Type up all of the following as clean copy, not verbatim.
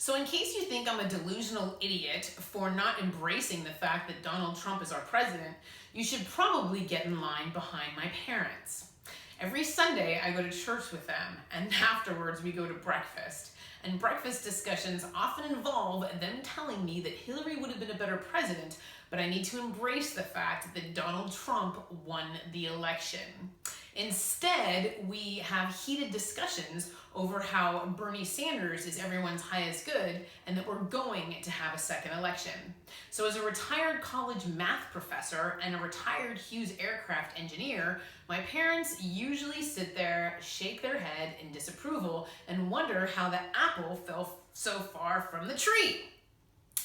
So in case you think I'm a delusional idiot for not embracing the fact that Donald Trump is our president, you should probably get in line behind my parents. Every Sunday I go to church with them, and afterwards we go to breakfast. And breakfast discussions often involve them telling me that Hillary would have been a better president, but I need to embrace the fact that Donald Trump won the election. Instead, we have heated discussions over how Bernie Sanders is everyone's highest good and that we're going to have a second election. So as a retired college math professor and a retired Hughes aircraft engineer, my parents usually sit there, shake their head in disapproval, and wonder how the apple fell so far from the tree.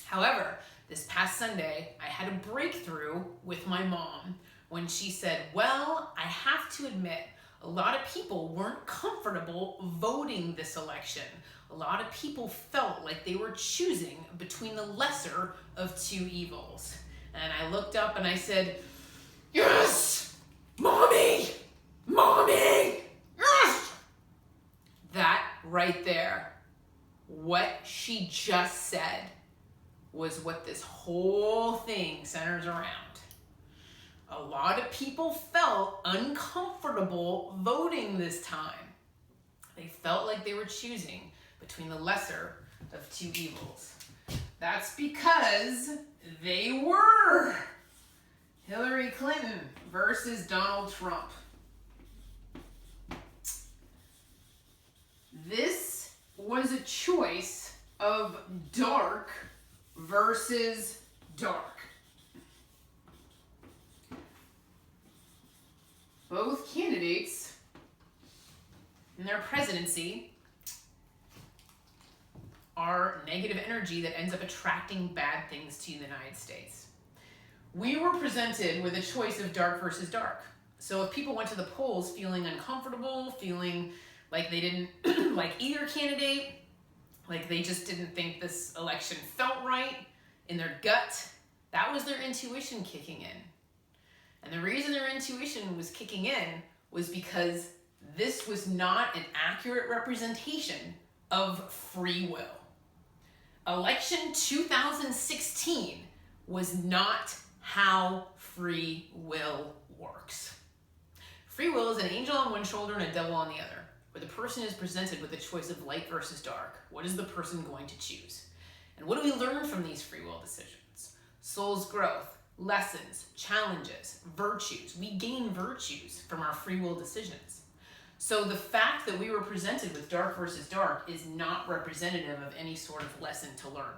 However, this past Sunday, I had a breakthrough with my mom when she said, well, I have to admit, a lot of people weren't comfortable voting this election. A lot of people felt like they were choosing between the lesser of two evils. And I looked up and I said, yes, mommy, yes. That right there, what she just said was what this whole thing centers around. A lot of people felt uncomfortable voting this time. They felt like they were choosing between the lesser of two evils. That's because they were Hillary Clinton versus Donald Trump. This was a choice of dark versus dark. Both candidates in their presidency are negative energy that ends up attracting bad things to the United States. We were presented with a choice of dark versus dark. So if people went to the polls feeling uncomfortable, feeling like they didn't like either candidate, like they just didn't think this election felt right in their gut, that was their intuition kicking in. And the reason their intuition was kicking in was because this was not an accurate representation of free will. Election 2016 was not how free will works. Free will is an angel on one shoulder and a devil on the other, where the person is presented with a choice of light versus dark. What is the person going to choose? And what do we learn from these free will decisions? Soul's growth, lessons, challenges, virtues. We gain virtues from our free will decisions. So the fact that we were presented with dark versus dark is not representative of any sort of lesson to learn.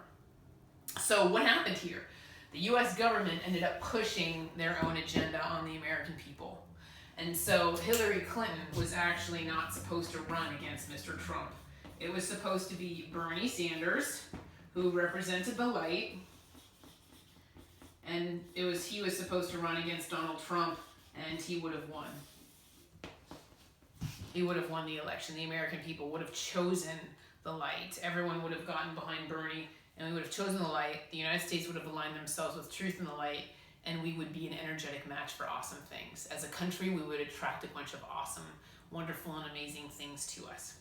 So what happened here? The US government ended up pushing their own agenda on the American people. And so Hillary Clinton was actually not supposed to run against Mr. Trump. It was supposed to be Bernie Sanders, who represented the light, and he was supposed to run against Donald Trump, and he would have won. He would have won the election. The American people would have chosen the light. Everyone would have gotten behind Bernie, and we would have chosen the light. The United States would have aligned themselves with truth and the light, and we would be an energetic match for awesome things. As a country, we would attract a bunch of awesome, wonderful, and amazing things to us.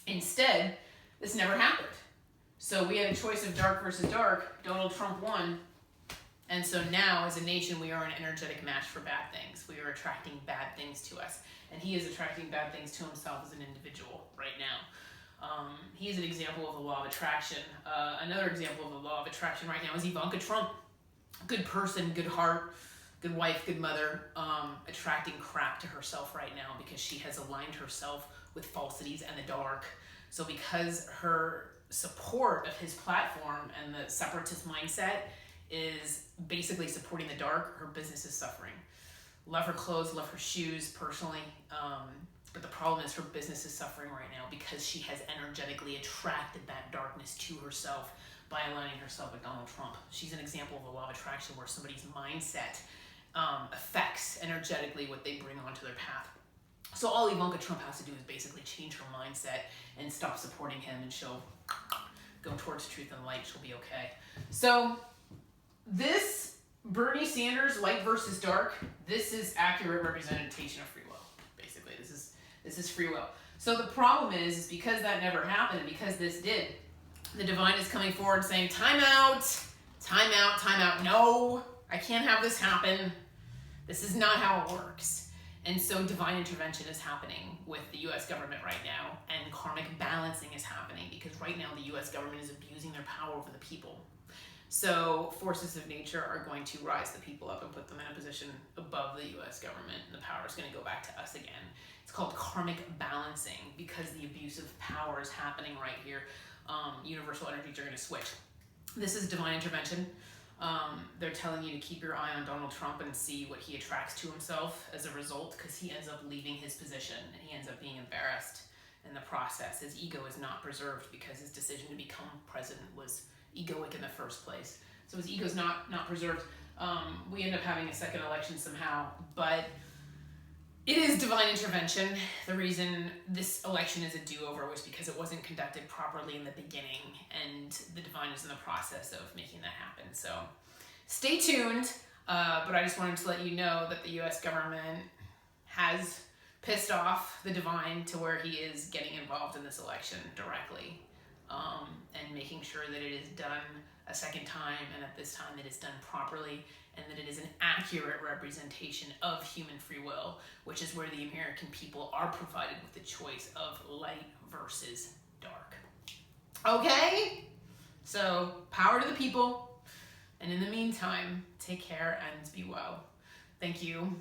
Instead, this never happened. So we had a choice of dark versus dark. Donald Trump won. And so now, as a nation, we are an energetic match for bad things. We are attracting bad things to us. And he is attracting bad things to himself as an individual right now. He is an example of the law of attraction. Another example of the law of attraction right now is Ivanka Trump. Good person, good heart, good wife, good mother, attracting crap to herself right now because she has aligned herself with falsities and the dark. So because her support of his platform and the separatist mindset is basically supporting the dark, her business is suffering. Love her clothes, love her shoes personally, but the problem is her business is suffering right now because she has energetically attracted that darkness to herself by aligning herself with Donald Trump. She's an example of the law of attraction where somebody's mindset affects energetically what they bring onto their path. So all Ivanka Trump has to do is basically change her mindset and stop supporting him, and she'll go towards truth and light. She'll be okay. So this Bernie Sanders light versus dark, this is accurate representation of free will. Basically, this is free will. So the problem is because that never happened, and because this did, The divine is coming forward saying, time out, time out, time out. No, I can't have this happen. This is not how it works. And so divine intervention is happening with the US government right now, and karmic balancing is happening because right now the US government is abusing their power over the people. So forces of nature are going to rise the people up and put them in a position above the US government, and the power is going to go back to us again. It's called karmic balancing because the abuse of power is happening right here. Universal energies are going to switch. This is divine intervention. They're telling you to keep your eye on Donald Trump and see what he attracts to himself as a result, because he ends up leaving his position and he ends up being embarrassed in the process. His ego is not preserved because his decision to become president was egoic in the first place. So his ego's not preserved. We end up having a second election somehow, but it is divine intervention. The reason this election is a do-over was because it wasn't conducted properly in the beginning, and the divine is in the process of making that happen. So stay tuned, but I just wanted to let you know that the US government has pissed off the divine to where he is getting involved in this election directly, and making sure that it is done a second time, and at this time it is done properly, and that it is an accurate representation of human free will, which is where the American people are provided with the choice of light versus dark. Okay? So, power to the people, and in the meantime, take care and be well. Thank you.